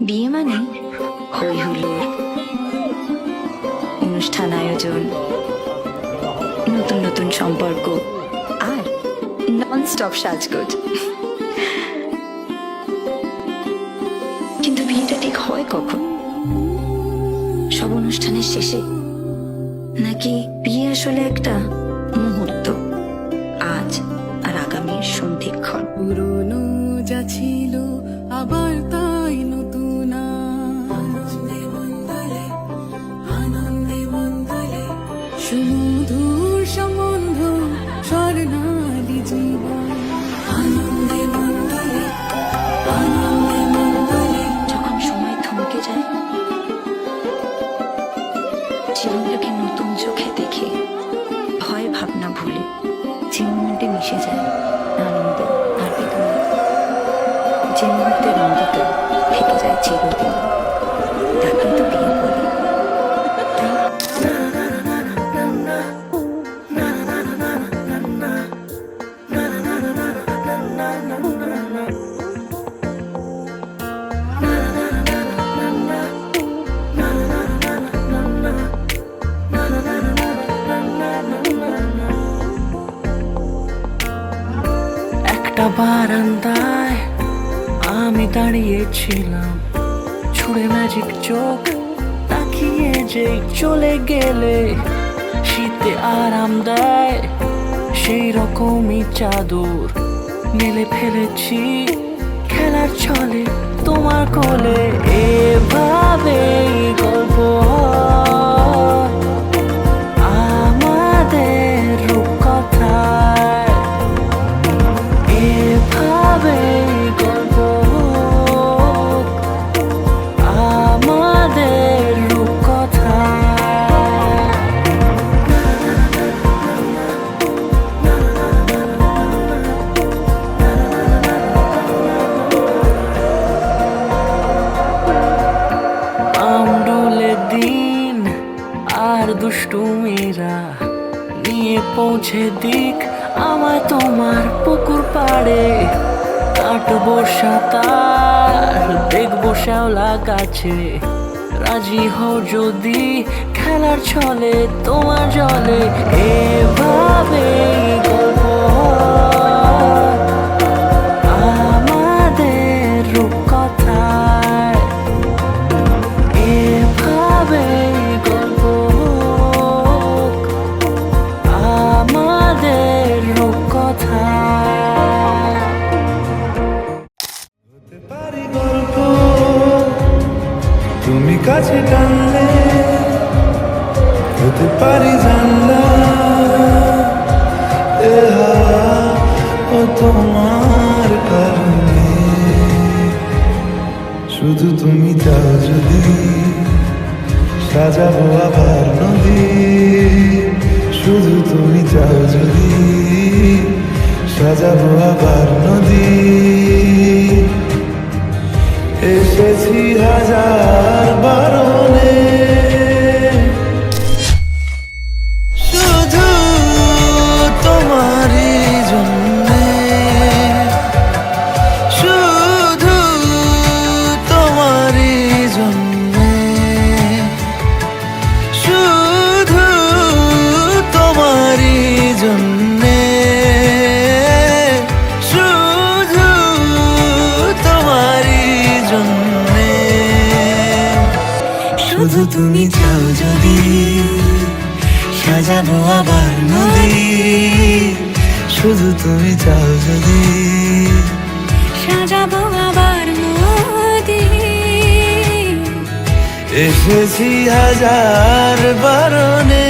বিয়ে মানে হই হুল্লোড়, অনুষ্ঠান আয়োজন, নতুন নতুন সম্পর্ক আর নন স্টপ সাজগোজ। কিন্তু বিয়েটা ঠিক হয় কখন? সব অনুষ্ঠানের শেষে, নাকি বিয়ে আসলে একটা মুহূর্ত, আজ আর আগামীর সন্ধিক্ষণ? পুরনো যা ছিল আবার তাই নতুন, আনন্দে বন্দলে সুমধুর সম্বন্ধ, স্বর্ণালী জীবন। আনন্দে বন্দলে, আনন্দে বন্দলে। যখন সময় থমকে যায়, জীবনটাকে নতুন চোখে দেখে, ভয় ভাবনা ভুলে যে মুহূর্তে মিশে যায় আনন্দ আর বেদনা, যে মুহূর্তে রঙ্গিত থেকে যায় চিরদিন, তাকেই তো বিয়ে বলে। একটা বারান্দায় আমি দাঁড়িয়েছিলাম, ছুঁড়ে ম্যাজিক চোখ তাকিয়ে যে চলে গেলে, শীতে আরাম দেয় সেই রকমই চাদর মেলে ফেলেছি খেলার ছলে তোমার কোলে। এভাবে গল্প হয় আমাদের রূপকথায়, এভাবে গল্প হোক আমাদের রূপকথায়। আমডুলে দিন আর দুষ্টুমিরা নিয়ে পৌঁছে দিক আমায় তোমার পুকুর পাড়ে। কাটবো সাঁতার, দেখবো শ্যাওলা গাছে, রাজি হও যদি খেলার ছলে তোমার জলে। এভাবে গল্প হয় আমাদের রূপকথায়, এভাবে গল্প হোক আমাদের রূপকথায়। হতে পারি গল্প তুমি কাছে টানলে, হতে পারি জানলা এ হাওয়া ও তোমার কারণে। শুধু তুমি চাও যদি সাজাবো আবার নদী, শুধু তুমি চাও যদি সাজাবো আবার নদী। এসেছি হাজার বারণে, শুধু তোমারই জন্যে, শুধু তোমারই জন্যে, শুধু তোমারই জন্যে, শুধু তোমারই জন্যে। শুধু তুমি চাও যদি সাজাবো আবার নদী, শুধু তুমি চাও যদি সাজাবো আবার নদী। এসেছি হাজার বারণে।